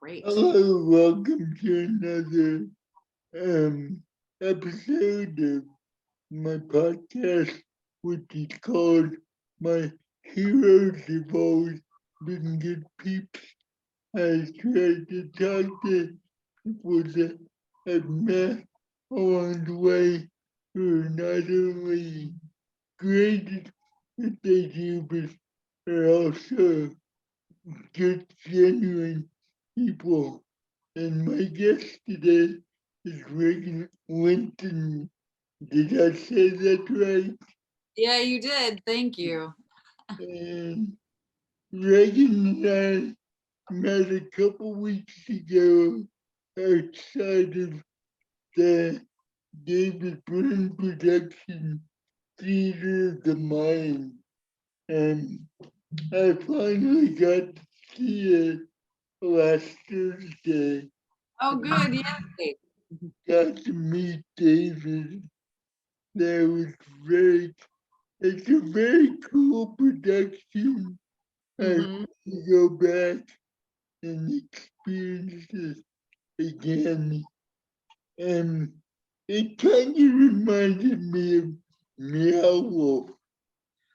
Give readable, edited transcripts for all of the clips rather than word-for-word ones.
Great. Hello, welcome to another episode of my podcast, which is called My Heroes Have Always Been Good Peeps. I tried to talk to people that have met along the way who are not only great at what they do, but are also good, genuine people. And my guest today is Regan Linton. Did I say that right? Yeah, you did. Thank you. And Regan and I met a couple weeks ago outside of the David Byrne production Theater of the Mind. And I finally got to see it last Thursday. Oh, good. Yay. Got to meet David. That was very, it's a very cool production. I Hmm. to go back and experience it again. And it kind of reminded me of Meow Wolf.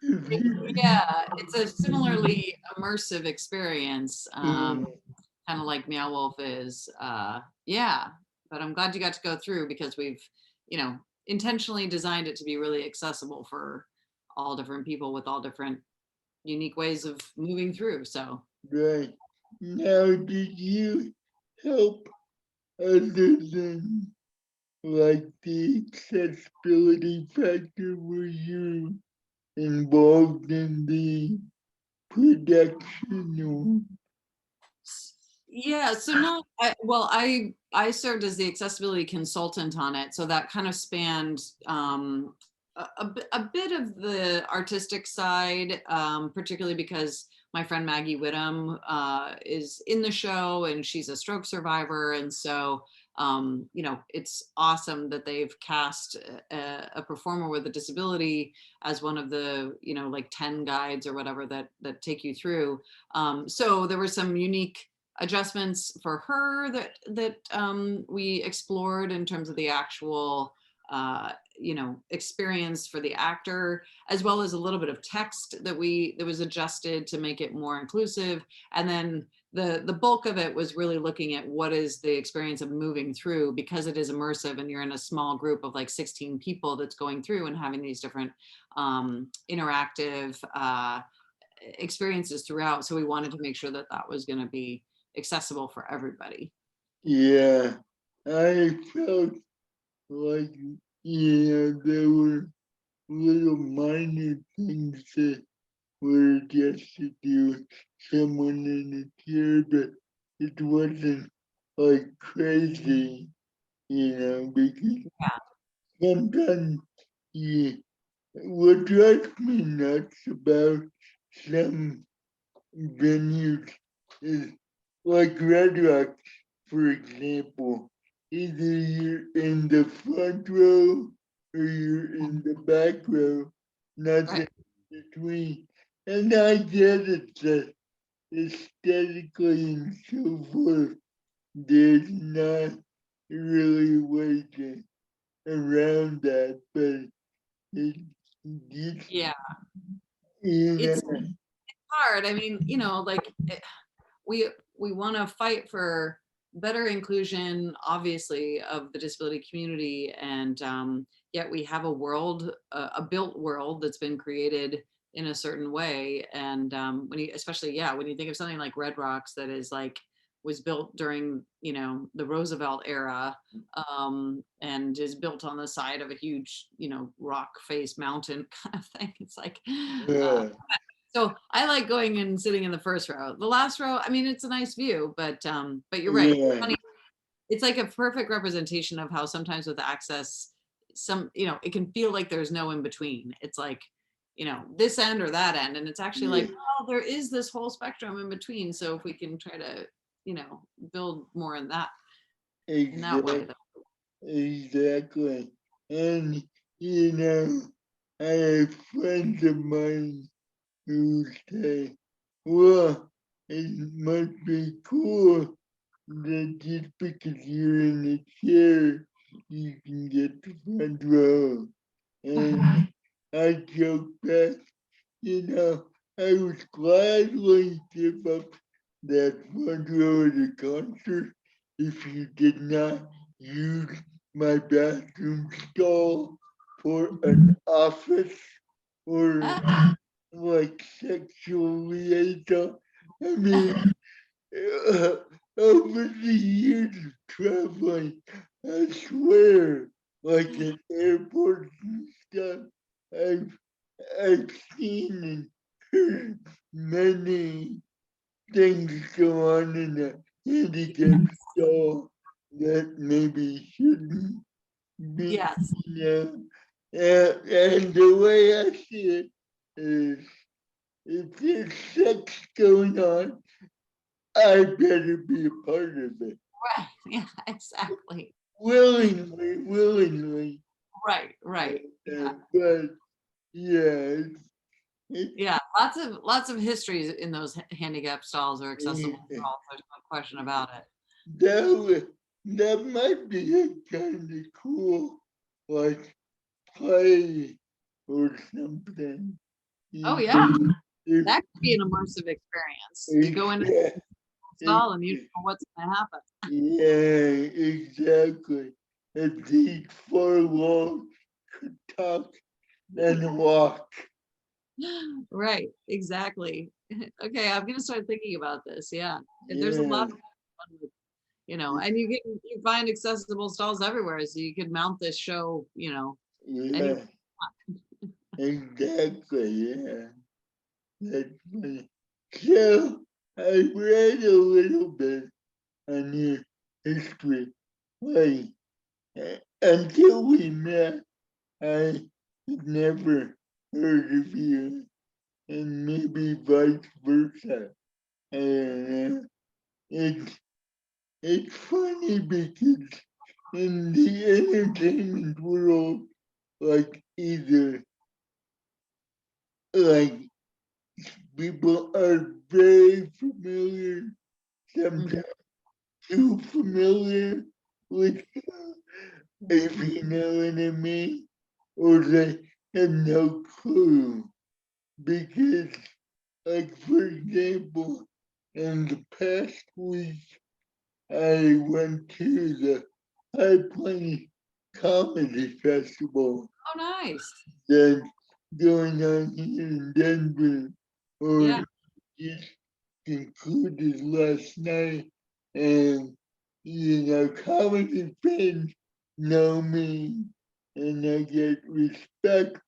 If you, Yeah, it's a similarly immersive experience, yeah, kind of like Meow Wolf is. Yeah, but I'm glad you got to go through because we've, you know, intentionally designed it to be really accessible for all different people with all different unique ways of moving through. So right. Now, did you help other than like the accessibility factor? Were you involved in the production? yeah, so no, I served as the accessibility consultant on it, so that kind of spanned a bit of the artistic side, particularly because my friend Maggie Whittam is in the show and she's a stroke survivor, and so you know, it's awesome that they've cast a performer with a disability as one of the, you know, like 10 guides or whatever that take you through. So there were some unique adjustments for her that we explored in terms of the actual you know, experience for the actor, as well as a little bit of text that was adjusted to make it more inclusive. And then the bulk of it was really looking at what is the experience of moving through, because it is immersive and you're in a small group of like 16 people that's going through and having these different interactive experiences throughout. So we wanted to make sure that that was going to be accessible for everybody. Yeah, I felt like, there were little minor things that were just to do with someone in a chair, but it wasn't like crazy, because Yeah. sometimes yeah, what drives me nuts about some venues is like Red Rocks, for example. Either you're in the front row or you're in the back row, Right. nothing in between. And I get it that aesthetically and so forth, there's not really a way to around that, but it just, Yeah. you It's know, hard. I mean, you know, like we we want to fight for better inclusion, obviously, of the disability community, and yet we have a world, a built world that's been created in a certain way. And when you, especially, yeah, when you think of something like Red Rocks, that is like was built during, you know, the Roosevelt era, and is built on the side of a huge, you know, rock face mountain kind of thing. It's like yeah, so I like going and sitting in the first row. The last row, I mean, it's a nice view, but you're right. It's yeah, funny. It's like a perfect representation of how sometimes with access, some, you know, it can feel like there's no in between. It's like, you know, this end or that end. And it's actually like, yeah, oh, there is this whole spectrum in between. So if we can try to, you know, build more in that way. exactly. Exactly. And, you know, I have friends of mine who say, well, it must be cool that just because you're in a chair, you can get the front row. And I joke back, you know, I was gladly give up that front row at a concert if you did not use my bathroom stall for an office or like sexual liaison. I mean, uh, over the years of traveling, I swear, like at airports and stuff, I've I've seen and heard many things go on in a handicap stall that maybe shouldn't be, Yes. you know. And the way I see it is if there's sex going on, I better be a part of it. Right. Yeah, exactly. Willingly. Right. Yeah. But yeah, it's, Yeah. Lots of histories in those handicap stalls or accessible it's, stalls. There's no question about it. that might be a kind of cool, like play or something. Oh You yeah. if, That could be an immersive experience. You go into yeah, the stall and you don't know what's gonna happen. yeah, exactly. If these four walls could talk and walk. Right, exactly. Okay, I'm gonna start thinking about this. Yeah. There's a Yeah, lot of fun with, and you find accessible stalls everywhere. So you could mount this show, any. yeah, exactly. Yeah, that's funny. So I read a little bit on your history. Like, until we met, I had never heard of you, and maybe vice versa. And it's funny because in the entertainment world, like either like people are very familiar, Mhm. sometimes too familiar with, if you know what I mean, or they have no clue. Because, like, for example, in the past week, I went to the High Plains Comedy Festival Oh, nice. that's going on here in Denver, Yeah. or just concluded last night. And, comedy fans know me and I get respect,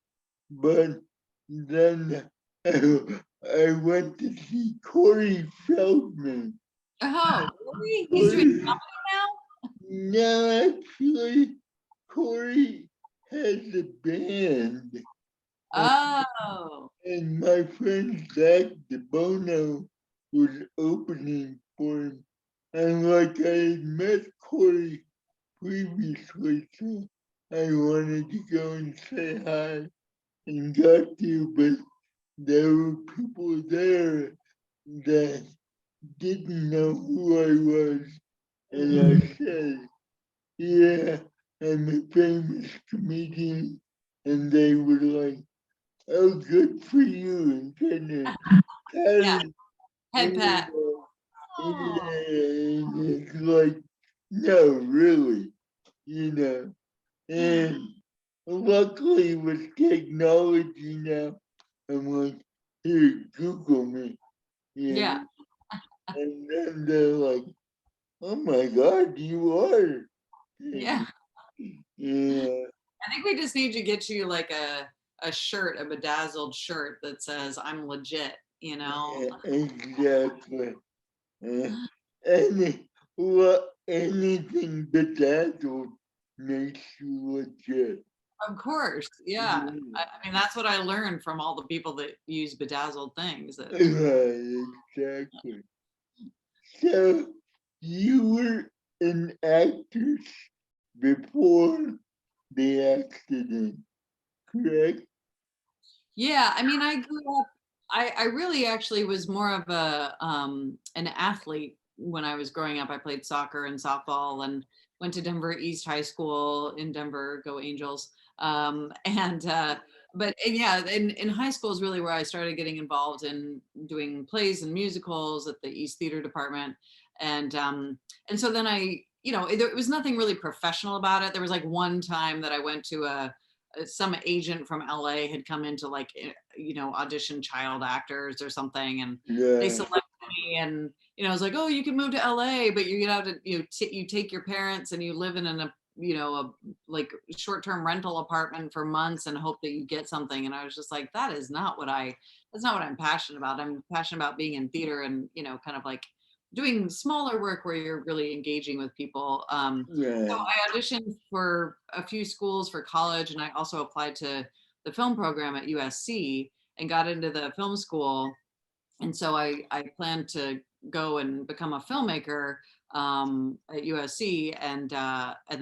but then I went to see Corey Feldman. Oh, really? He's doing Corey, comedy now? no, actually, Corey has a band, and, Oh. and my friend Zach DeBono was opening for him. And like I had met Corey previously, so I wanted to go and say hi and got to, but there were people there that didn't know who I was. And I said, yeah, I'm a famous comedian. And they were like, oh, good for you. And kind of Yeah. patted Head me. pat. Yeah, Oh. and it's like, no, really, you know. And luckily with technology now, I'm like, here, Google me. Yeah. And, and then they're like, oh my God, you are. Yeah. Yeah, I think we just need to get you like a shirt, a bedazzled shirt that says I'm legit, you know? yeah, exactly. Uh, any, anything bedazzled makes you legit. Of course. Yeah. I mean, that's what I learned from all the people that use bedazzled things. That Right, exactly. So you were an actress before the accident, correct? Yeah, I mean, I grew up, I really actually was more of an athlete when I was growing up, I played soccer and softball and went to Denver East High School in Denver, go Angels. And yeah, in high school is really where I started getting involved in doing plays and musicals at the East Theater Department. And so then it was nothing really professional about it. There was like one time that I went to some agent from LA had come in to like, audition child actors or something. And they Yeah. selected me, and, I was like, oh, you can move to LA, but you have to, you take your parents and you live in a like short-term rental apartment for months and hope that you get something. And I was just like, that's not what I'm passionate about. I'm passionate about being in theater and, kind of like doing smaller work where you're really engaging with people. So Yeah. I auditioned for a few schools for college, and I also applied to the film program at USC and got into the film school. And so I planned to go and become a filmmaker at USC, and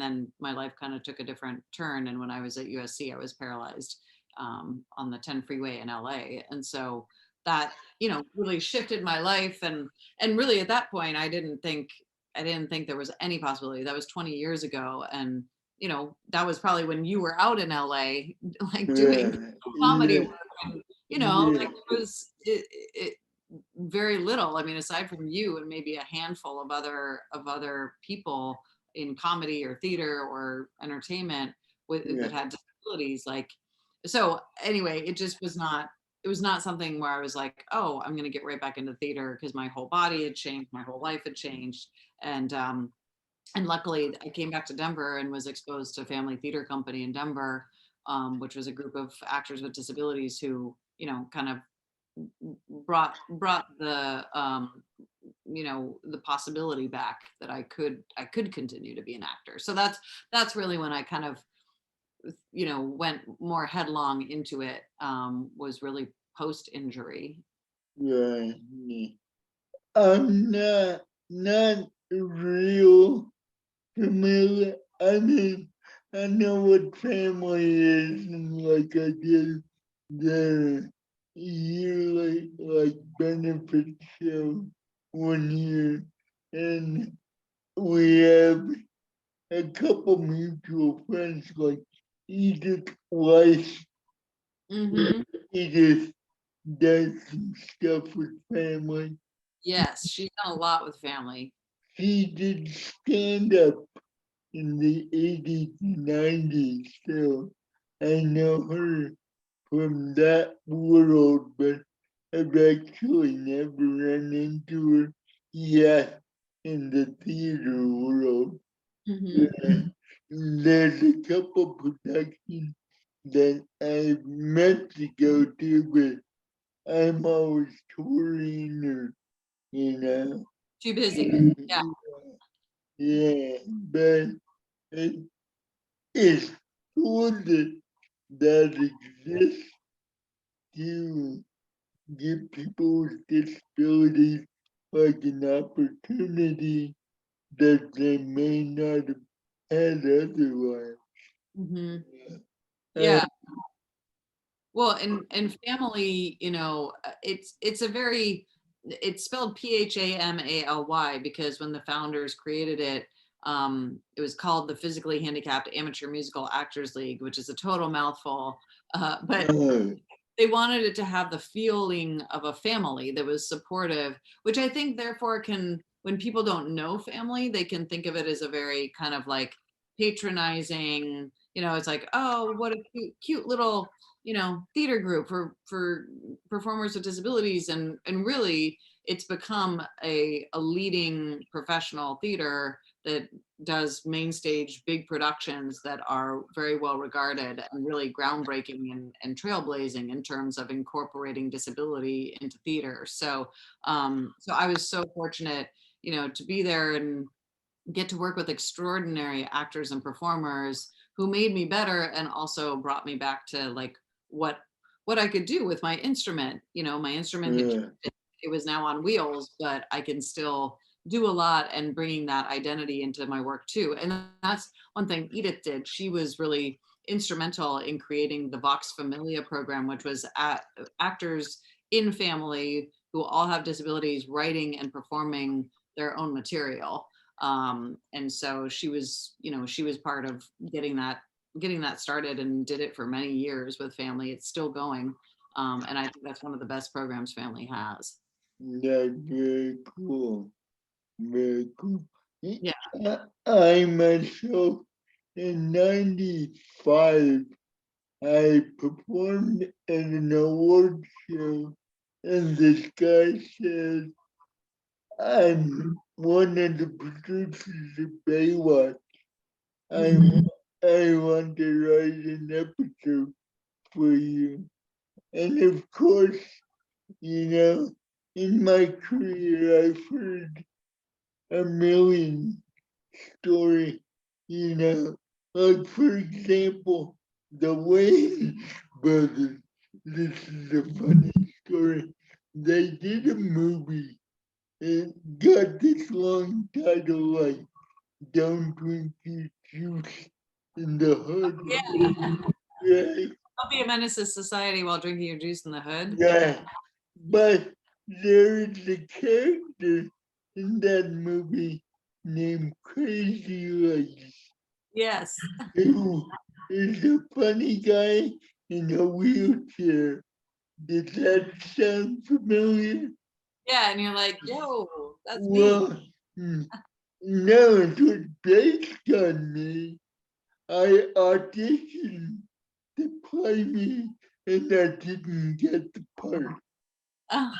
then my life kind of took a different turn. And when I was at USC, I was paralyzed on the 10 freeway in LA, and so that really shifted my life. And really at that point, I didn't think there was any possibility. That was 20 years ago, and that was probably when you were out in LA, like doing Yeah. comedy Yeah. work. And Yeah. like it very little. I mean, aside from you and maybe a handful of other people in comedy or theater or entertainment that Yeah. had disabilities. Like, so anyway, it was not something where I was like, oh, I'm going to get right back into theater, because my whole body had changed, my whole life had changed. And luckily I came back to Denver and was exposed to Family Theater Company in Denver, which was a group of actors with disabilities who, kind of brought the possibility back that I could continue to be an actor. So that's really when I kind of went more headlong into it, was really post injury. Yeah. Yeah. I'm not real familiar. I mean, I know what family is, and like I did the yearly like benefit show 1 year, and we have a couple mutual friends like Edith Weiss. Hmm. Edith does some stuff with family. Yes, she's done a lot with Family. She did stand up in the 80s and 90s, so I know her from that world, but I've actually never run into her yet in the theater world. Hmm. Uh, There's a couple productions that I meant to go to, but I'm always touring or, you know. Too busy. Yeah. Yeah, but it, it's cool that exists to give people with disabilities like an opportunity that they may not have had otherwise. Hmm. Uh, Yeah. Well, and Family, it's spelled PHAMALY, because when the founders created it, it was called the Physically Handicapped Amateur Musical Actors League, which is a total mouthful. But uh, they wanted it to have the feeling of a family that was supportive, which I think therefore when people don't know Family, they can think of it as a very kind of like patronizing, it's like, oh, what a cute little, theater group for performers with disabilities. And really it's become a leading professional theater that does main stage big productions that are very well regarded and really groundbreaking and trailblazing in terms of incorporating disability into theater. So I was so fortunate, to be there and get to work with extraordinary actors and performers who made me better and also brought me back to like what what I could do with my instrument. My instrument had, uh, it was now on wheels, but I can still do a lot, and bringing that identity into my work too. And that's one thing Edith did. She was really instrumental in creating the Vox Familia program, which was actors in Family who all have disabilities writing and performing their own material. And so she was, she was part of getting that started, and did it for many years with Family. It's still going. And I think that's one of the best programs Family has. That's very cool. Very cool. Yeah. I myself in 95, I performed at an award show, and this guy said, I'm one of the producers of Baywatch. I, I want to write an episode for you. And of course, in my career, I've heard a million stories, like for example, the Wayne brothers. This is a funny story. They did a movie. It got this long title like "Don't Drink Your Juice in the Hood." Right? Don't be a menace to society while drinking your juice in the hood. Yeah. But there is a character in that movie named Crazy Legs, Yes. who is a funny guy in a wheelchair. Does that sound familiar? Yeah. And you're like, yo, that's me. Well, no, it was based on me. I auditioned to play me, and I didn't get the part. Oh,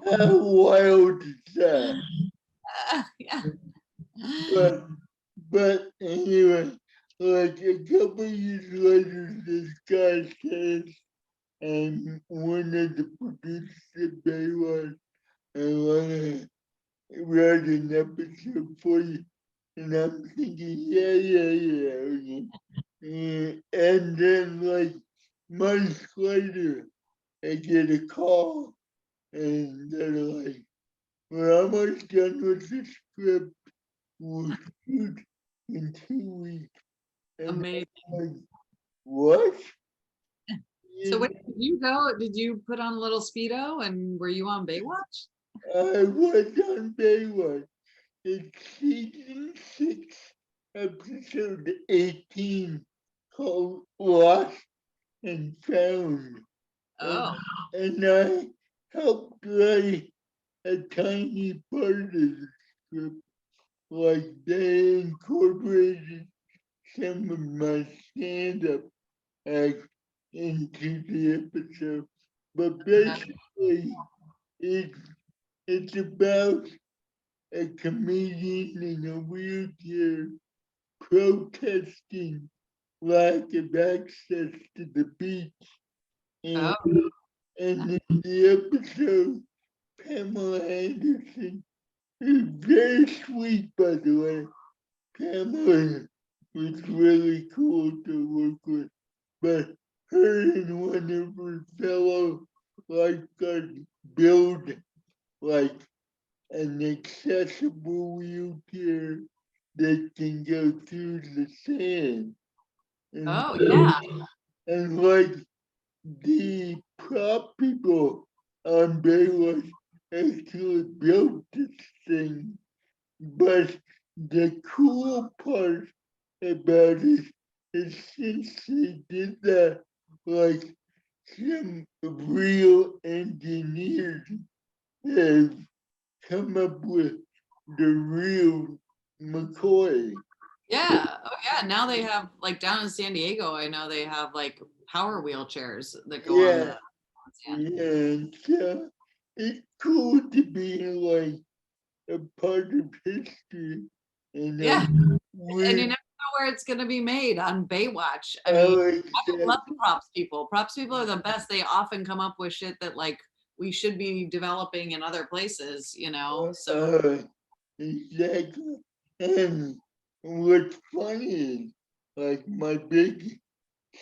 How wild is that? yeah. But but anyway, like a couple years later, this guy says, I'm one of the producers of Baywatch. I wanna write an episode for you. And I'm thinking, yeah. And then like months later, I get a call, and they're like, we're almost done with the script. We'll shoot in 2 weeks. And Amazing. I'm like, what? So And wait, did you go? Did you put on a little Speedo, and were you on Baywatch? I was on Baywatch. It's season 6, episode 18, called Lost and Found. And, Oh, and I helped write a tiny part of the script. Like they incorporated some of my stand-up act into the episode. But basically, it's it's about a comedian in a wheelchair protesting lack of access to the beach. And, oh, and in the episode, Pamela Anderson is very sweet, by the way. Pamela was really cool to work with, but her and one of her fellow lifeguards build like an accessible wheelchair that can go through the sand. And, oh, yeah. and like the prop people on Baywatch actually built this thing. But the cool part about it is since they did that, like some real engineers have come up with the real McCoy. Yeah. Oh, yeah. Now they have, like, down in San Diego, I know they have like power wheelchairs that go on Yeah, the sand. and so it's cool to be like a part of history. And Yeah. And you we never know where it's going to be made on Baywatch. I mean, always I love props people. Props people are the best. They often come up with shit that, like, we should be developing in other places. So, exactly. And what's funny is like my big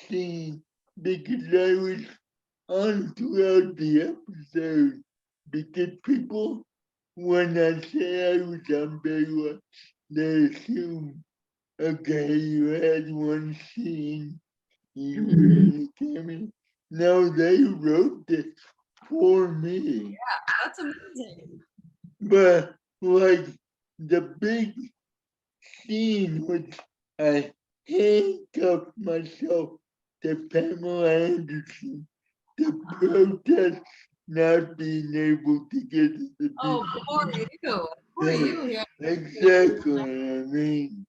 scene, because I was on throughout the episode, because people, when I say I was on Baywatch, they assume, okay, you had one scene, you really came in. No, they wrote this for me. that's amazing. But like the big scene which I handcuffed myself to Pamela Anderson to protest not being able to get to the Oh, beach. poor you, yeah. Exactly. I mean,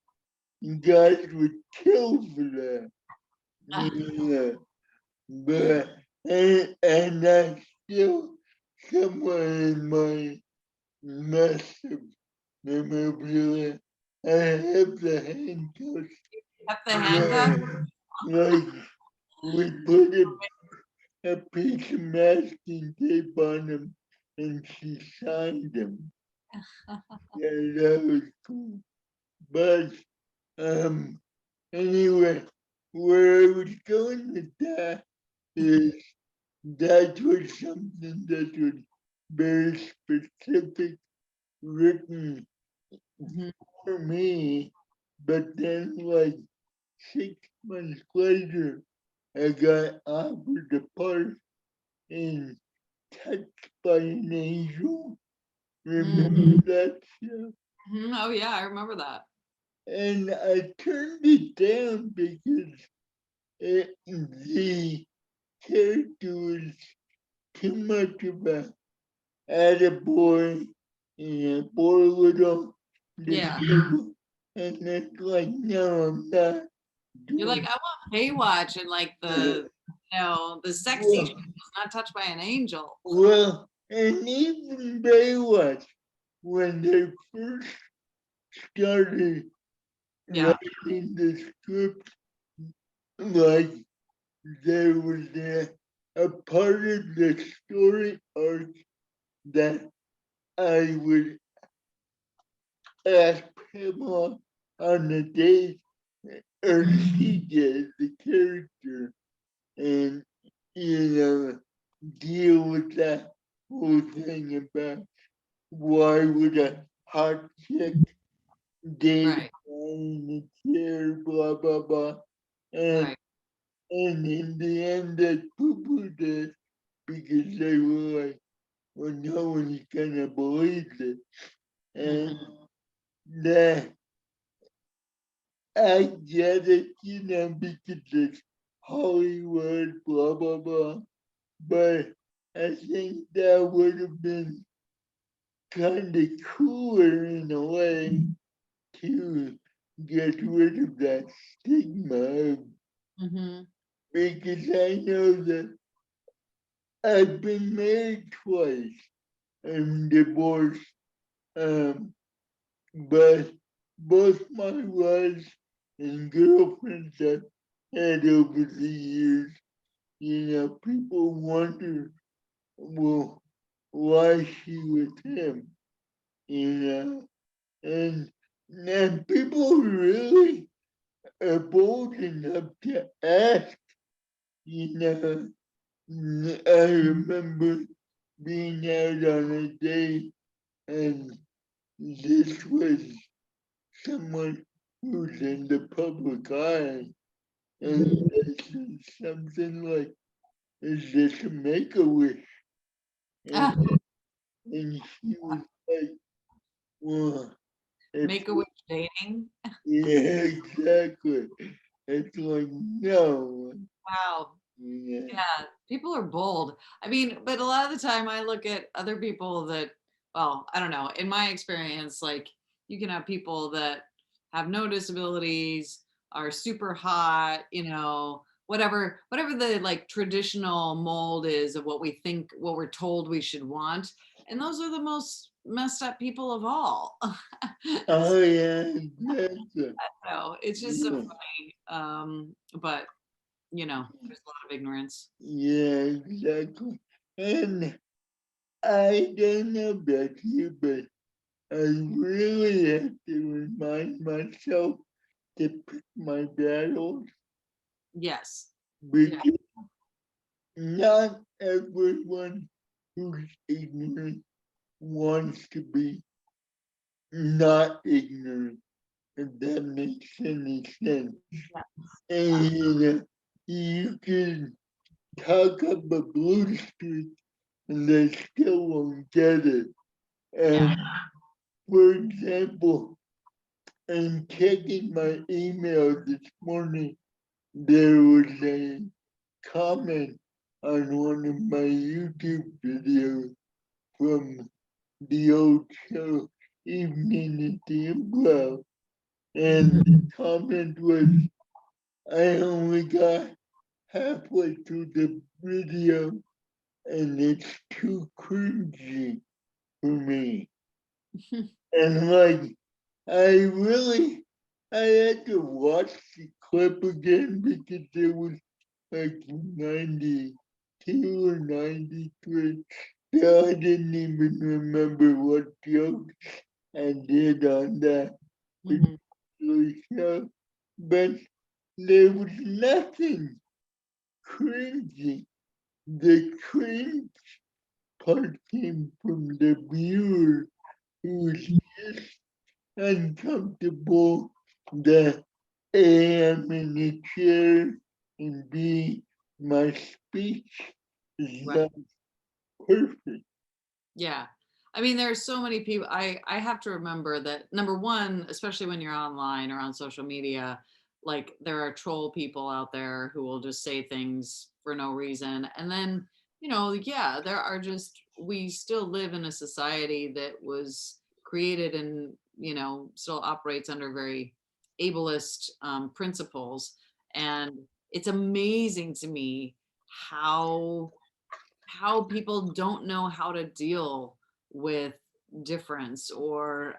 you guys would kill for that. Yeah. But and I still somewhere in my massive memorabilia, I have the handcuffs. Have the handcuff. Like we put a piece of masking tape on them and she signed them. Yeah, that was cool. But um anyway, where I was going with that is that was something that was very specific written Mhm. for me. But then like 6 months later I got offered a part in Touched by an Angel. Remember that show? Mhm. Oh yeah, I remember that. And I turned it down because the character was too much of a attaboy and a poor little Yeah. disabled. And it's like, no, I'm not You're like, doing I want Baywatch and like it. the sexy shit Well, was not touched by an angel. well, and even Baywatch, when they first started Yeah. writing the script, like there was a part of the story arc that I would ask Pamela on a date, or she did, the character, and you know, deal with that whole thing about why would a hot chick date a Right. guy in a chair, blah blah blah. And Right. and in the end they poo-pooed it because they were like, well, no one's gonna believe it. And Mhm. that I get it, because it's Hollywood, blah blah blah. But I think that would have been kind of cooler in a way to get rid of that stigma Mhm. because I know that I've been married twice. I'm divorced, um, but both my wives and girlfriends I've had over the years, people wonder, well, why she with him, you know, and and people really are bold enough to ask, you know. I remember being out on a date and this was someone who's in the public eye and Mhm. they said something like, is this a make-a-wish? And, Ah, and she was like, well, it's, make a wish dating. yeah, exactly. It's like, no. Wow. Yeah. Yeah, people are bold. I mean, but a lot of the time I look at other people that, well, I don't know. In my experience, like you can have people that have no disabilities, are super hot, whatever the like traditional mold is of what we think, what we're told we should want. And those are the most messed up people of all. Oh, yeah, exactly. So it's just so Yeah. funny. But there's a lot of ignorance. Yeah, exactly. And I don't know about you, but I really have to remind myself to pick my battles Yes. Yeah. because not everyone who's ignorant wants to be not ignorant, if that makes any sense. And you can talk up a blue streak and they still won't get it. Yeah. And for example, I'm checking my email this morning. There was a comment on one of my YouTube videos from the old show Evening at the Improv. And the comment was, I only got halfway through the video and it's too cringy for me. And like, I had to watch the clip again because it was like 92 or 93. So I didn't even remember what jokes I did on that Mhm. particular show. But there was nothing cringy. The cringe part came from the viewer who was just uncomfortable that A, I'm in the chair, and B, my speech is Right. not perfect. Yeah. I mean, there's so many people. I have to remember that number one, especially when you're online or on social media, like there are troll people out there who will just say things for no reason. And then, yeah, there are just we still live in a society that was created and, still operates under very ableist principles. And it's amazing to me how people don't know how to deal with difference, or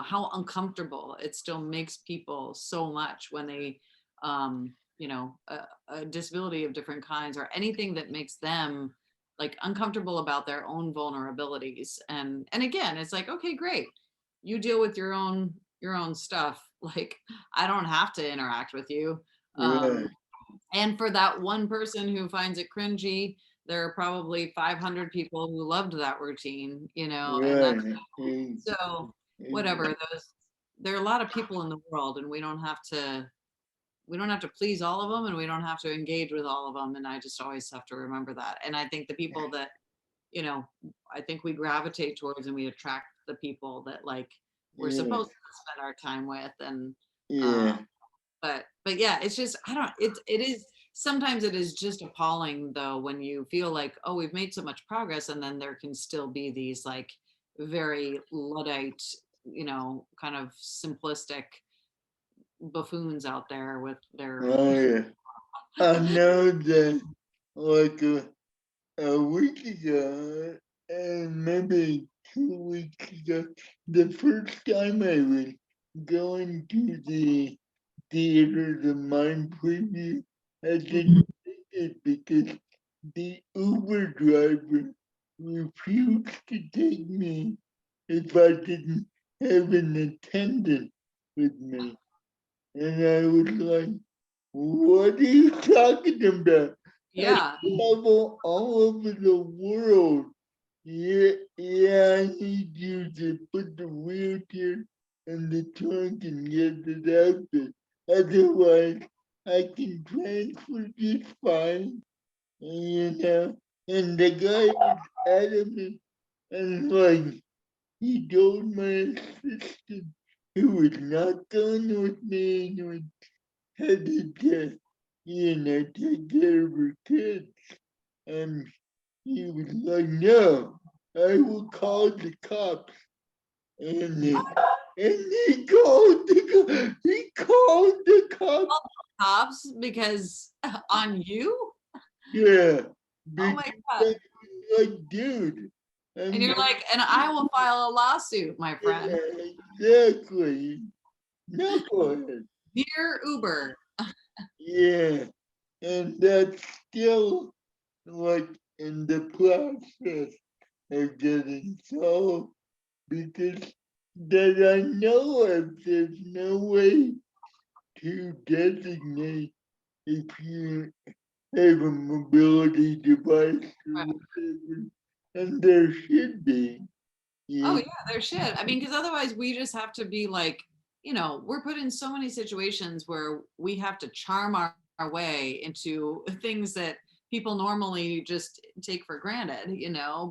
how uncomfortable it still makes people so much when they a disability of different kinds or anything that makes them like uncomfortable about their own vulnerabilities. And again, it's like, okay, great, you deal with your own stuff. Like, I don't have to interact with you. Right, And for that one person who finds it cringy, there are probably 500 people who loved that routine, and that's right. so whatever. And, There are a lot of people in the world, and we don't have to please all of them, and we don't have to engage with all of them. And I just always have to remember that. And I think the people that, you know, I think we gravitate towards and we attract the people that like we're yeah, supposed to spend our time with. And uh, yeah, but yeah, it's just I don't it is sometimes it is just appalling though when you feel like, oh, we've made so much progress, and then there can still be these like very Luddite, kind of simplistic buffoons out there with their oh yeah. I know that like a week ago, and maybe 2 weeks ago, the first time I was going to the theater, the mind preview, I Mhm. didn't make it because the Uber driver refused to take me if I didn't have an attendant with me. And I was like, what are you talking about? I Yeah. travel all over the world. Yeah, yeah, I need you to put the wheelchair in the trunk and get it out there. Otherwise, I can transfer just fine, And the guy was adamant and like, he told my assistant he was not going with me and was headed to, take care of her kids. And he was like, no, I will call the cops. And he called the cops. Cops because on you. Yeah, Oh my because god. I was like, dude, And I'm you're not, like, and I will file a lawsuit, my friend. yeah, exactly. Knucklehead. Dear Uber. Yeah, and that's still like in the process of getting solved because that I know of, there's no way to designate if you have a mobility device or whatever, and there should be. Oh Yeah, yeah, there should. I mean, because otherwise we just have to be like, we're put in so many situations where we have to charm our way into things that people normally just take for granted,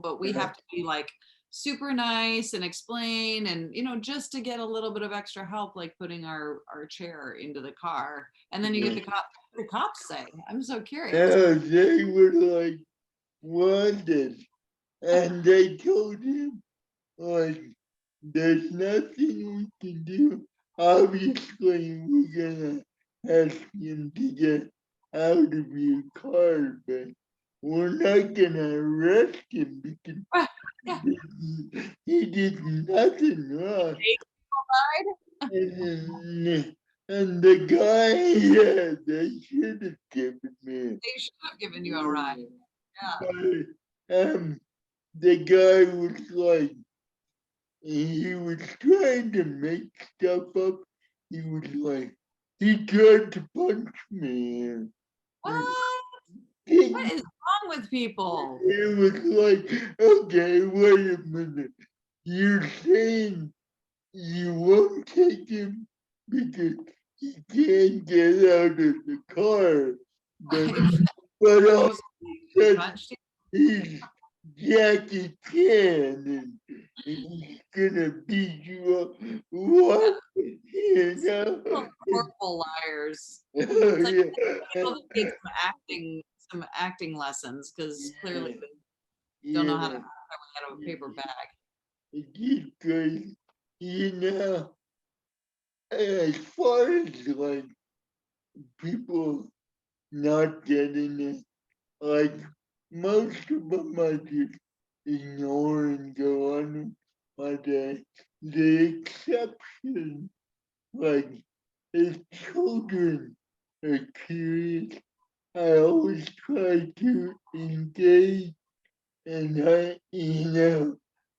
but we have to be like super nice and explain, and just to get a little bit of extra help, like putting our chair into the car, and then you get the cops say. I'm so curious. Yeah, they were like wanted, and they told him like there's nothing we can do. Obviously, we're gonna ask him to get out of your car, but we're not gonna arrest him because Yeah. he did nothing wrong. Right? And the guy, yeah, they should have given me. They should have given you a ride. Yeah. Um, the guy was like, he was trying to make stuff up. He was like, he tried to punch me. What? What It, is wrong with people? it was like, okay, wait a minute. You're saying you won't take him because he can't get out of the car, but Right. but So all was he said punched you? he's Jackie Chan and he's gonna beat you up. What? You know? Horrible liars. Oh, It's like yeah. people need some acting lessons, because clearly they don't know how to Yeah. out of a paper bag. Because, you know, as far as like people not getting it, like most of them I just ignore and go on my day. The exception, like if children are curious, I always try to engage and I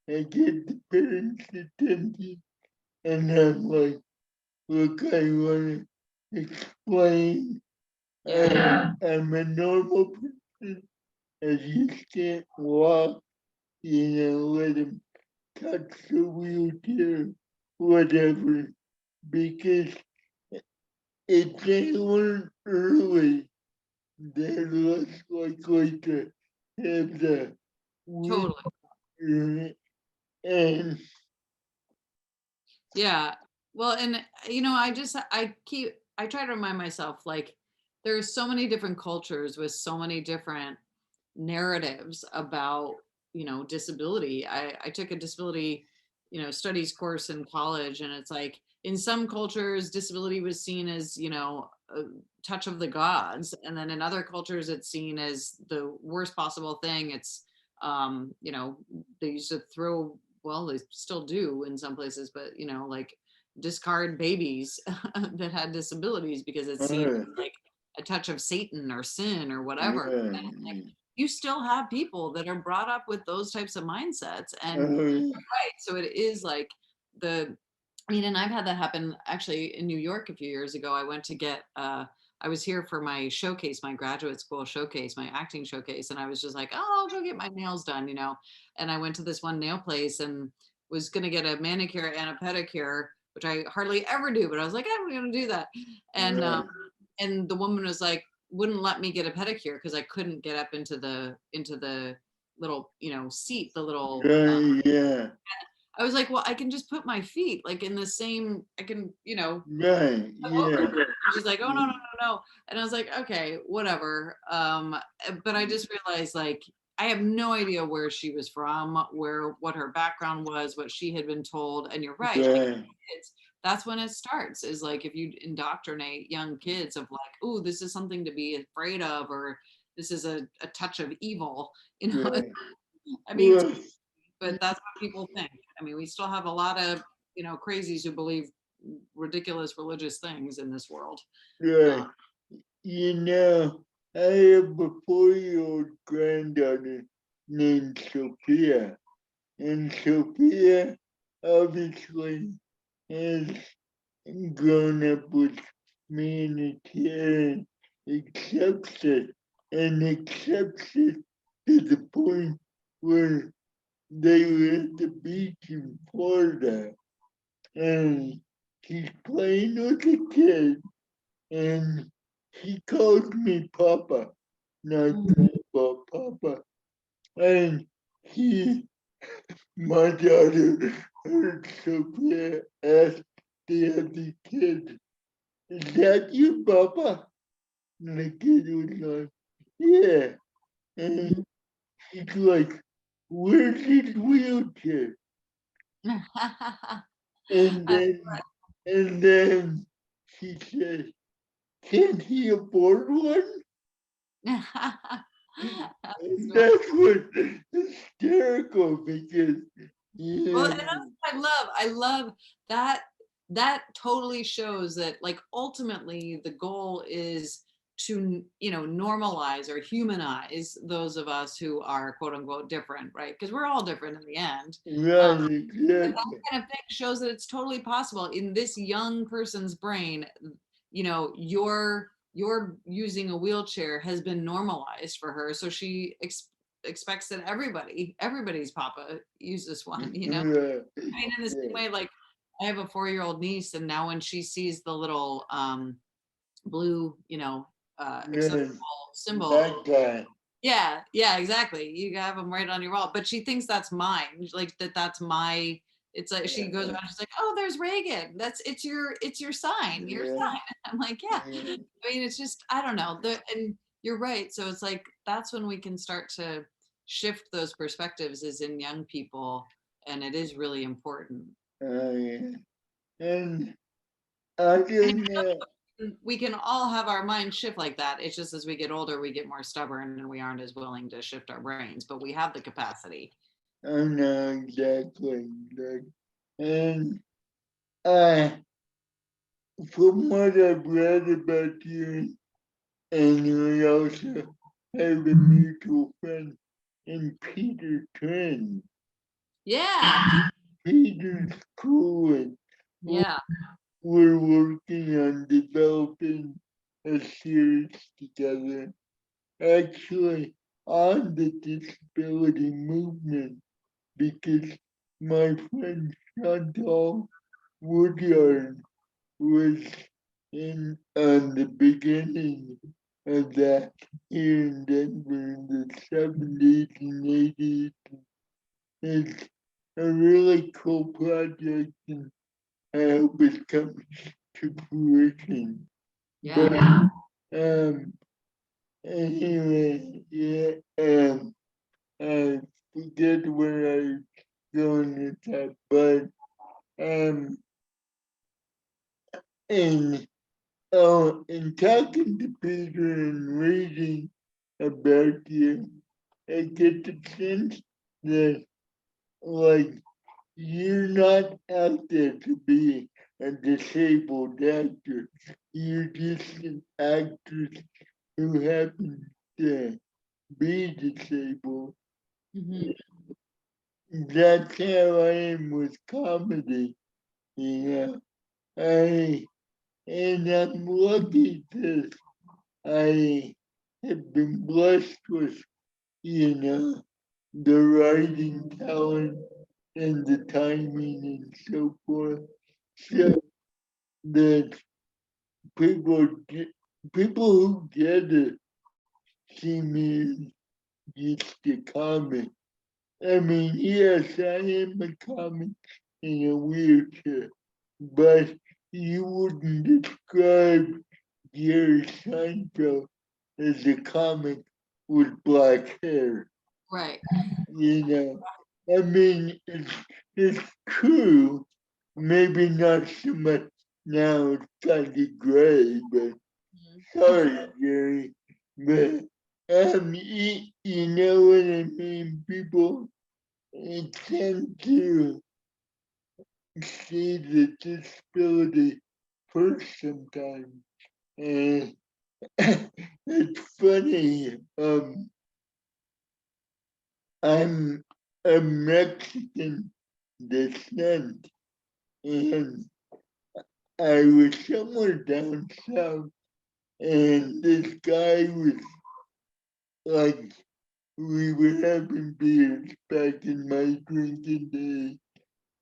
get the parents' attention and I'm like, look, I want to explain. Yeah. I'm a normal person. I just can't walk, let him touch the wheelchair, whatever, because if they learn early, they're less likely to have the Totally. wheelchair. And Yeah. Well, and I try to remind myself, like, there's so many different cultures with so many different narratives about, disability. I took a disability, studies course in college, and it's like in some cultures disability was seen as, a touch of the gods, and then in other cultures it's seen as the worst possible thing. It's they used to throw, well, they still do in some places, but like discard babies that had disabilities because it's seen uh, as like a touch of Satan or sin or whatever. yeah, You still have people that are brought up with those types of mindsets, and uh, right, so it is like and I've had that happen actually in New York a few years ago. I went to get I was here for my showcase, my graduate school showcase, my acting showcase, and I was just like, oh, I'll go get my nails done, and I went to this one nail place and was going to get a manicure and a pedicure, which I hardly ever do, but I was like, I'm going to do that. and uh, and the woman was like, wouldn't let me get a pedicure because I couldn't get up into the little, seat, the little yeah, I was like, well, I can just put my feet like in the same, I can, right, over. yeah, And she's like, oh, no, no, no, no. And I was like, okay, whatever. But I just realized, like, I have no idea where she was from, what her background was, what she had been told. And you're right. Like, right, that's when it starts, is like, if you indoctrinate young kids of like, oh, this is something to be afraid of, or this is a touch of evil, right. I mean, Well, but that's what people think. I mean, we still have a lot of, crazies who believe ridiculous religious things in this world. Uh, right. I have a 4-year-old granddaughter named Sophia, and Sophia obviously has grown up with me in a chair, accepts it, and accepts it to the point where they were at the beach in Florida, and she's playing with a kid, and he calls me Papa, not mm, Grandpa, Papa, and he my daughter heard Sophia ask the other kid, "Is that you, Papa?" And the kid was like, "Yeah." And she's like, "Where's his wheelchair?" And I- then she said, "Can't he afford one?" And So that was hysterical because well, yeah, and that's what I love that that totally shows that like ultimately the goal is to, you know, normalize or humanize those of us who are quote unquote different, right? Because we're all different in the end. right, And that exactly. kind of thing shows that it's totally possible in this young person's brain. You know, your using a wheelchair has been normalized for her, so she expects that everybody's papa uses one, you know. Right, I mean, in the same yeah, way, like I have a 4-year-old niece, and now when she sees the little blue, you know, accessible yeah, symbol, that guy. yeah, yeah, exactly. You have them right on your wall, but she thinks that's mine, like that's my. It's like she goes Yeah, around, she's like, "Oh, there's Reagan. It's your sign, your yeah, sign." I'm like, "Yeah." yeah, I mean, it's just I don't know. And you're right. So it's like that's when we can start to shift those perspectives, is in young people, and it is really important. yeah. And other And than that, we can all have our minds shift like that. It's just as we get older, we get more stubborn and we aren't as willing to shift our brains, but we have the capacity. I know exactly. And uh, from what I've read about you, and we also have a mutual friend in Peter Trent. Yeah. Peter's cool, and Yeah. we're working on developing a series together, actually on the disability movement, because my friend Chantal Woodyard was in on the beginning of that here in Denver in the 70s and 80s. It's a really cool project, and I hope it comes to fruition. But Yeah. anyway, yeah, I forget where I going with that, but um, and in talking to Peter and reading about you, I get the sense that like you're not out there to be a disabled actor. You're just an actress who happens to be disabled. Mhm. That's how I am with comedy. You I and I'm lucky that I have been blessed with, the writing talent and the timing and so forth. So that people get, people who get it see me as just a comic. I mean, yes, I am a comic in a wheelchair, but you wouldn't describe Jerry Seinfeld as a comic with black hair. Right. You know, I mean, it's true. Maybe not so much now. It's kind of gray, but Mhm. sorry, Jerry. But you know what I mean. People tend to see the disability first sometimes, and it's funny. I'm a Mexican descent, and I was somewhere down south, and this guy was like, we were having beers back in my drinking days,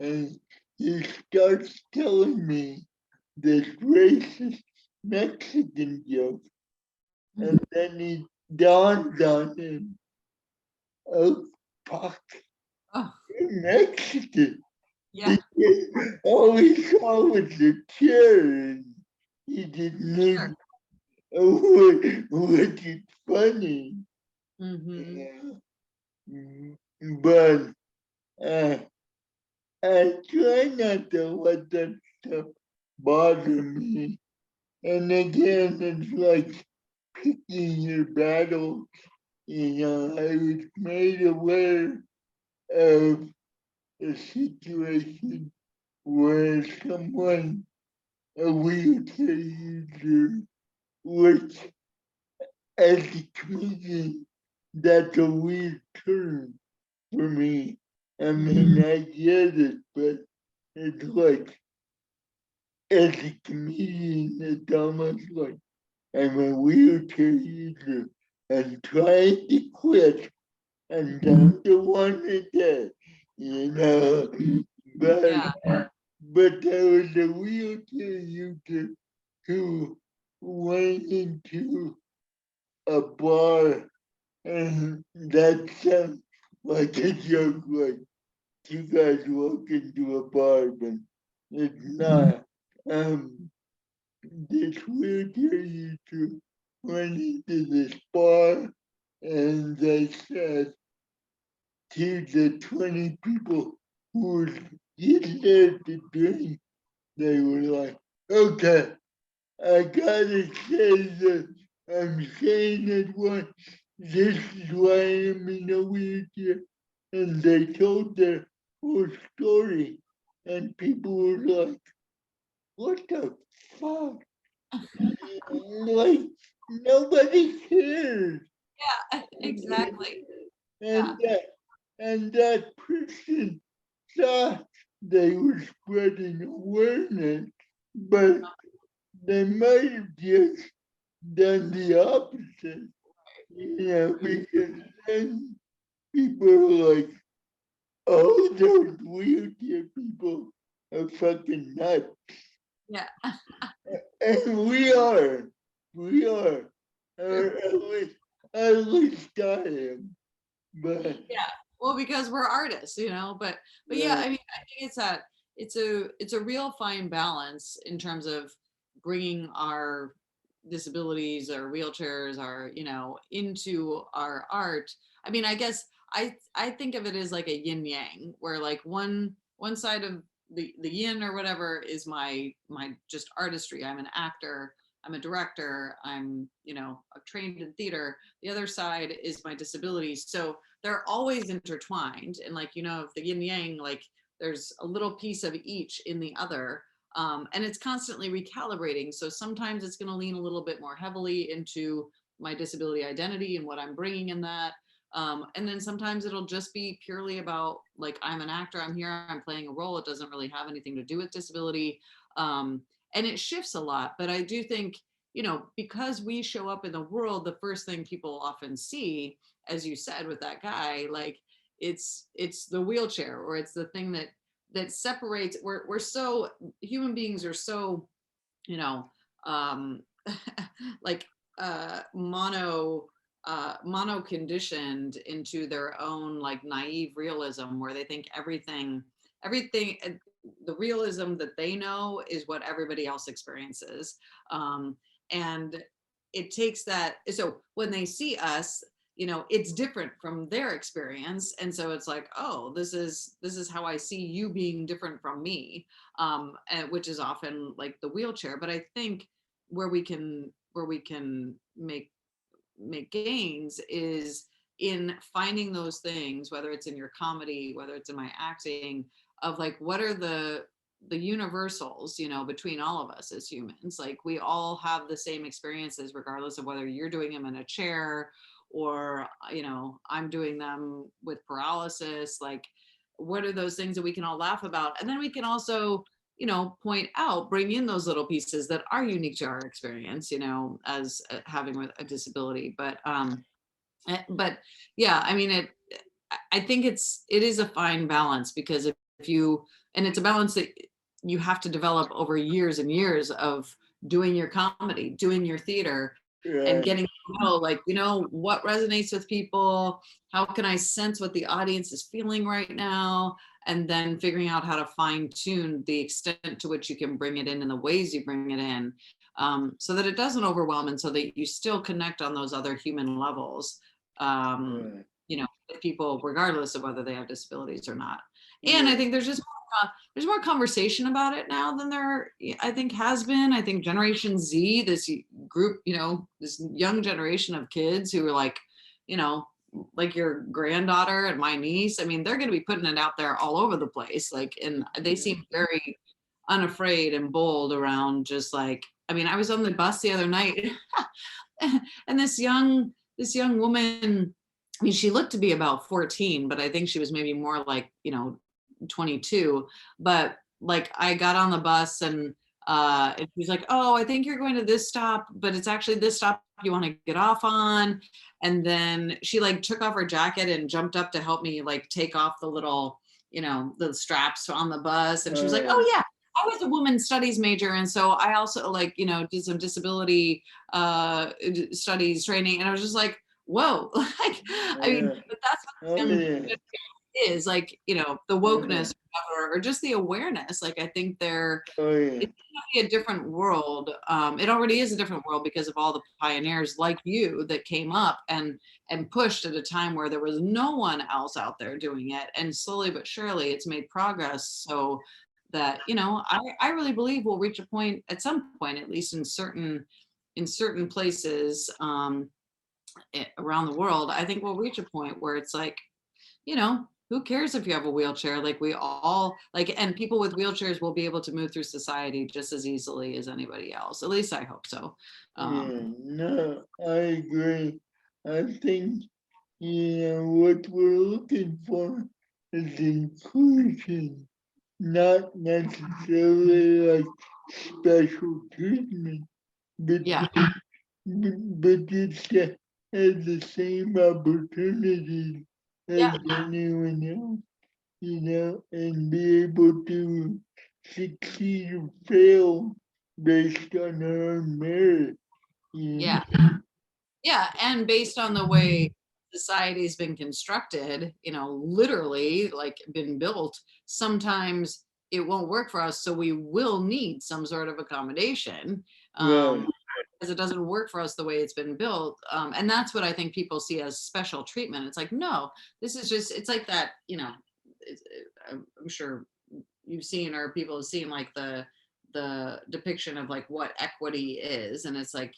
and he starts telling me this racist Mexican joke, and Mhm. then he dawns on him, oh fuck, Oh. Mexican. Yeah, All he saw was the chair, and he didn't sure. know what is funny. Hmm. Yeah. But uh, I try not to let that stuff bother me. And again, it's like picking your battle. I was made aware of a situation where someone, a wheelchair user, which as a comedian, that's a weird term for me. I mean, I get it, but it's like, as a comedian, it's almost like I'm a wheelchair user and trying to quit and down to one a day, you know. But Yeah, there was a wheelchair user who went into a bar, and that sounds like a joke, like you guys walk into a bar, but it's not. This wheelchair user went into this bar, and they said to the 20 people who were in there to drink, they were like, okay, I gotta say that I'm saying it once. This is why I'm in a wheelchair. And they told their whole story. And people were like, what the fuck? Like, nobody cares. yeah, exactly. Yeah, And that person thought they were spreading awareness, but they might have just done the opposite, because then people are like, oh, those wheelchair people are fucking nuts. yeah, And we are, or at least I am. But yeah. Well, because we're artists, but yeah, I mean, I think it's a real fine balance in terms of bringing our disabilities or wheelchairs or into our art. I mean, I guess I think of it as like a yin yang, where like one side of the yin or whatever is my just artistry. I'm an actor, I'm a director, I'm trained in theater. The other side is my disability. So they're always intertwined, and like if the yin yang, like there's a little piece of each in the other. And it's constantly recalibrating. So sometimes it's going to lean a little bit more heavily into my disability identity and what I'm bringing in that. And then sometimes it'll just be purely about like, I'm an actor, I'm here, I'm playing a role. It doesn't really have anything to do with disability. And it shifts a lot. But I do think, because we show up in the world, the first thing people often see, as you said with that guy, like it's the wheelchair, or it's the thing that separates. We're so, human beings are so, you know um like mono conditioned into their own like naive realism, where they think everything the realism that they know is what everybody else experiences. And it takes that, so when they see us, it's different from their experience, and so it's like, oh, this is how I see you being different from me. And which is often like the wheelchair. But I think where we can make gains is in finding those things, whether it's in your comedy, whether it's in my acting, of like, what are the universals, between all of us as humans. Like, we all have the same experiences, regardless of whether you're doing them in a chair, or I'm doing them with paralysis. Like, what are those things that we can all laugh about? And then we can also point out, bring in those little pieces that are unique to our experience, as having with a disability. But yeah, I mean, I think it is a fine balance, because if you, and it's a balance that you have to develop over years and years of doing your comedy, doing your theater, and right, getting to know, like, what resonates with people, how can I sense what the audience is feeling right now, and then figuring out how to fine tune the extent to which you can bring it in and the ways you bring it in, so that it doesn't overwhelm and so that you still connect on those other human levels, right. with people regardless of whether they have disabilities or not. And I Yeah, think there's more conversation about it now than there, I think, has been. I think Generation Z, this group, this young generation of kids who are you know, like your granddaughter and my niece. I mean, they're going to be putting it out there all over the place. And they yeah, seem very unafraid and bold around just like, I mean, I was on the bus the other night and this young woman, I mean, she looked to be about 14, but I think she was maybe more like, 22. But like I got on the bus and she's like, "Oh, I think you're going to this stop, but it's actually this stop you want to get off on." And then she like took off her jacket and jumped up to help me like take off the little, the straps on the bus. And she was like, uh, "Oh yeah, I was a woman studies major. And so I also like, did some disability studies training." And I was just like, whoa, like, I mean, yeah, but that's what oh this young yeah, generation is like, the uh, wokeness or just the awareness. Like, I think oh yeah, it's gonna be a different world. It already is a different world because of all the pioneers like you that came up and pushed at a time where there was no one else out there doing it. And slowly but surely it's made progress so that, I really believe we'll reach a point at some point, at least in certain places, around the world. I think we'll reach a point where it's like, who cares if you have a wheelchair? Like we all like, and people with wheelchairs will be able to move through society just as easily as anybody else. At least I hope so. yeah, no, I agree. I think, what we're looking for is inclusion, not necessarily like special treatment, but, Yeah, but just to have the same opportunities as yeah, anyone else, and be able to succeed or fail based on our merit, you yeah, know? yeah. And based on the way society's been constructed, literally like been built, sometimes it won't work for us. So we will need some sort of accommodation. Right, Because it doesn't work for us the way it's been built. And that's what I think people see as special treatment. It's like, no, this is just, it's like that, I'm sure you've seen or people have seen like the depiction of like what equity is. And it's like,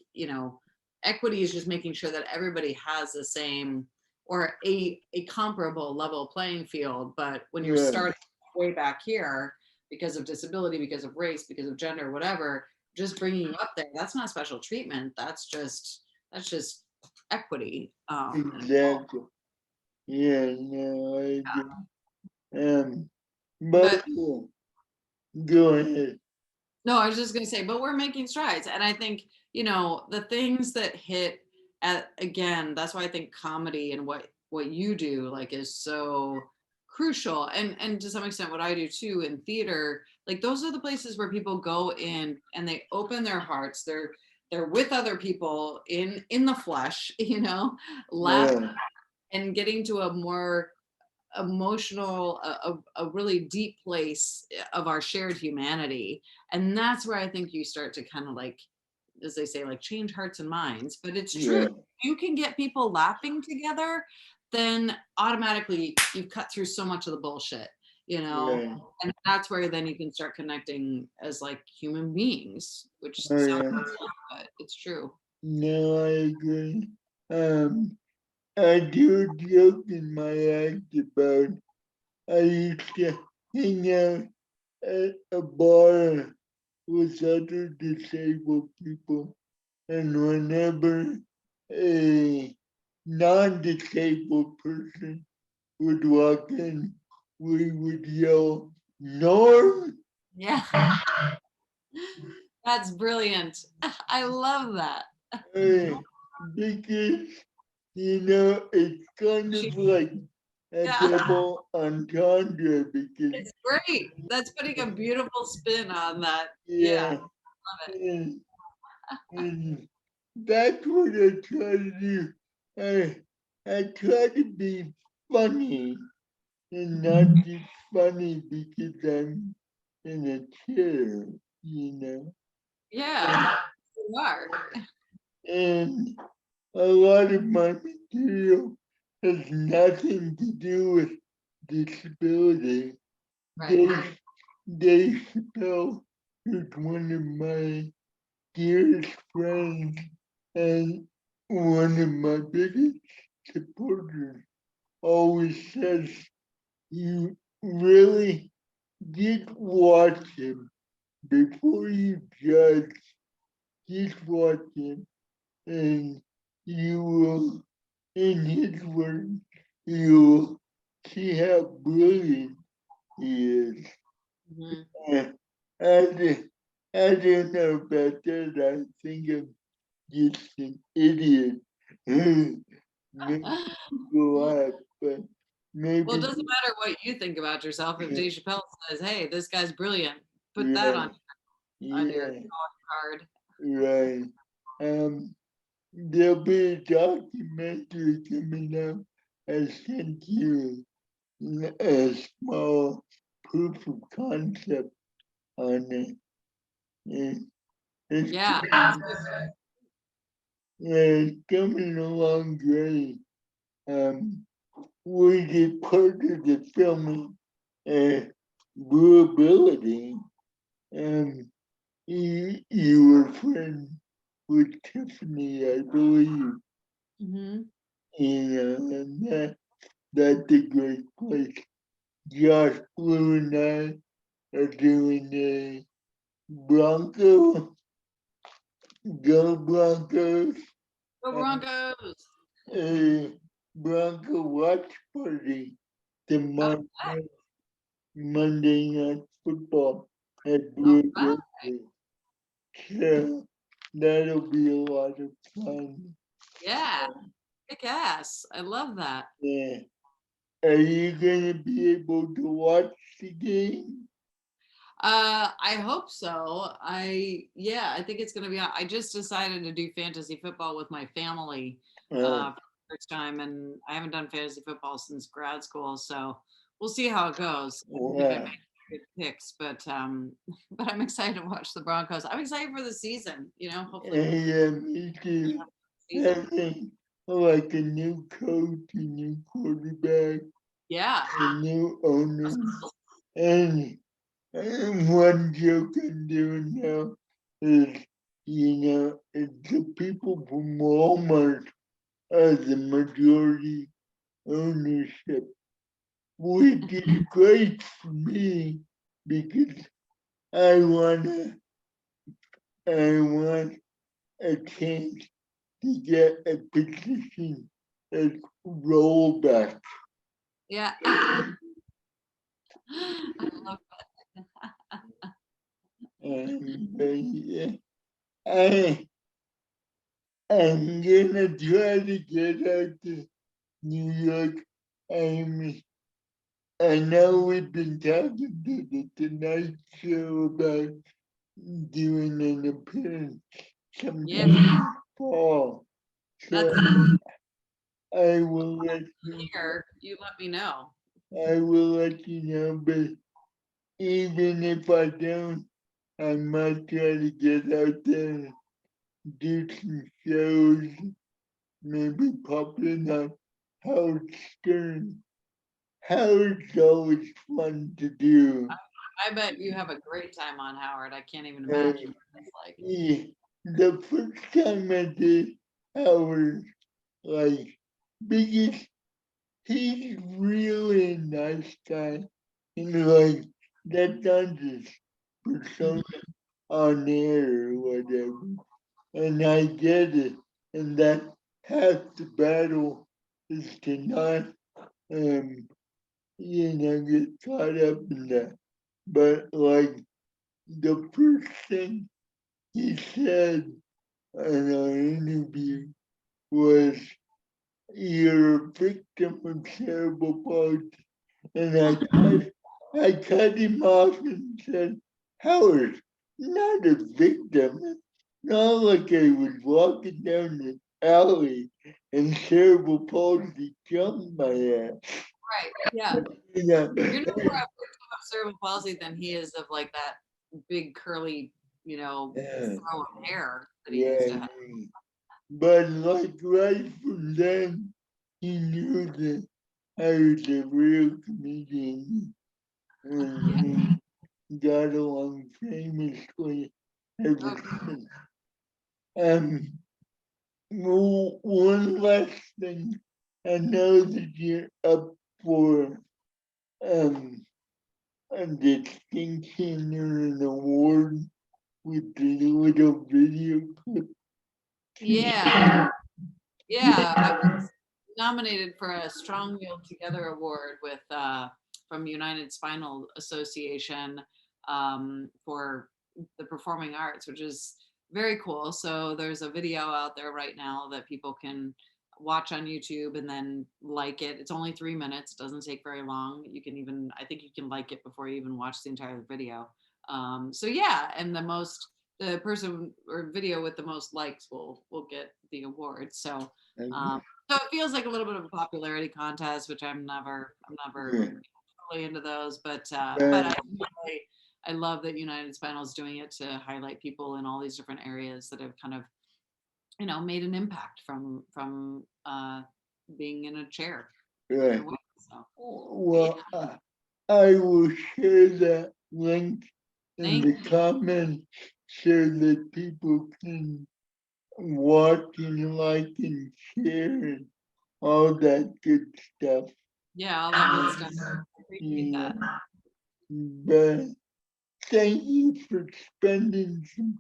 equity is just making sure that everybody has the same or a comparable level playing field. But when you're right, starting way back here because of disability, because of race, because of gender, whatever, just bringing you up there, that's not special treatment. That's just equity. exactly. Yeah, no, I agree. Um, But but go ahead. no, I was just gonna say, but we're making strides. And I think, the things that hit at, again, that's why I think comedy and what you do like is so crucial. And to some extent what I do too in theater, like those are the places where people go in and they open their hearts. They're with other people in the flesh, laughing Right, and getting to a more emotional, a really deep place of our shared humanity. And that's where I think you start to kind of like, as they say, like change hearts and minds. But it's true. yeah, You can get people laughing together, then automatically you've cut through so much of the bullshit, right. and that's where then you can start connecting as like human beings, which Oh sounds yeah. silly, but it's true. No, I agree. Um, I do joke in my act about I used to hang out at a bar with other disabled people, and whenever a non-disabled person would walk in, we would yell, "Norm!" Yeah, that's brilliant. I love that. Eh, because, it's kind She- of like a yeah. double entendre because, It's great. That's putting a beautiful spin on that. Yeah, yeah, love it. and, and that's what I try to do. I try to be funny and not just funny because I'm in a chair, you know. Yeah, you are. And a lot of my material has nothing to do with disability. Right. Dave, Dave Chappelle is one of my dearest friends and one of my biggest supporters. Always says you really did watch him before you judge. Just watch him, and you will, in his words, you will see how brilliant he is. Mhm. Uh, I, don't- I don't know about that. I think I'm just an idiot who makes people laugh, but Well, it maybe, doesn't matter what you think about yourself. If Dave Chappelle says, "Hey, this guy's brilliant," put that right, on your yeah, card. right. There'll be a documentary coming out. I sent you a small proof of concept on it. And it's, Yeah. it's coming along great. We did part of the filming viewability. Um, you were friends with Tiffany, I believe. Mhm. And that's a great place. Josh Blue and I are doing a Bronco, Go Broncos, Go and Broncos. a Bronco watch party All tomorrow right. night, Monday Night Football at All Blue right. Broadway. So that'll be a lot of fun. Yeah. Kick ass. I love that. Yeah. Are you gonna be able to watch the game? I hope so. Yeah, I think it's gonna be. I just decided to do fantasy football with my family Uh, for the first time, and I haven't done fantasy football since grad school, so we'll see how it goes. I don't think I wow. make good picks, but but I'm excited to watch the Broncos. I'm excited for the season. Hopefully we'll Yeah, me too. have a season. Having like a new coach, a new quarterback, Yeah. a new owner, and, one joke I'm doing now is, it's the people from Walmart are the majority ownership, which is great for me because I wanna, I want a chance to get a position as rollback. Yeah. I love And yeah, I am gonna try to get out to New York. I'm, I know we've been talking to the Tonight Show about doing an appearance Yeah, sometime in the fall. So that's I will let you, here. You let me know. I will let you know, but even if I don't, I might try to get out there, do some shows, maybe pop in on Howard Stern. Howard's always fun to do. I bet you have a great time on Howard. I can't even And imagine what it's like. the first time I did Howard, like, because he's really a nice guy, and like, that's not his persona Mhm. on air or whatever. And I get it. And that half the battle is to not, get caught up in that. But like the first thing he said in our interview was, "You're a victim of cerebral palsy." And I cut him off and said, "Howard, not a victim. not like I was walking down the alley and cerebral palsy jumped my ass. Right, yeah. Yeah. You're no more afraid of cerebral palsy than he is of like that big curly, Yeah. fro of hair that he used to Yeah. have. But like right from then, he knew that I was a real comedian. And he got along famously ever Okay. since. Um, one last thing, I know that you're up for um a distinction or an award with the little video clip. Yeah, yeah. I was nominated for a Strong Willed Together award with from United Spinal Association for the performing arts, which is very cool. So there's a video out there right now that people can watch on YouTube and then like it. It's only 3 minutes. It doesn't take very long. You can even, I think you can like it before you even watch the entire video. So yeah, and the person or video with the most likes will get the award. So And, um, so it feels like a little bit of a popularity contest, which I'm never yeah, totally into those, but but I love that United Spinal is doing it to highlight people in all these different areas that have kind of made an impact from being in a chair in right. different ways. So yeah, Well, I will share that link in thank the you. comments so that people can watch and like and share and all that good stuff. Yeah, all that good stuff. I appreciate Yeah. that. But thank you for spending some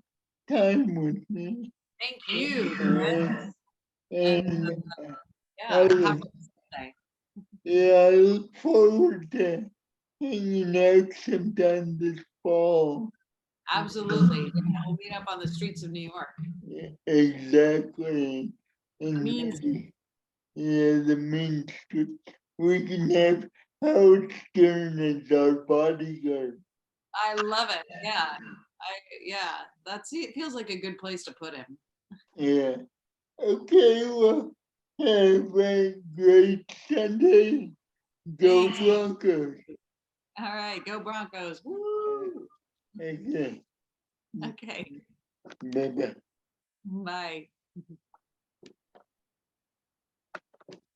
time with me. Thank you, And, Chris. And and I, yeah, have a day. yeah, I look forward to hanging out sometime this fall. Absolutely. Yeah, we'll meet up on the streets of New York. Exactly. And Mean yeah, the main street. We can have Howard Stern as our bodyguard. I love it. Yeah. Yeah, it feels like a good place to put him. Yeah. Okay, well, have a great Sunday. Go Thanks. Broncos. All right, go Broncos. Woo! Okay. Okay. Bye bye. Bye.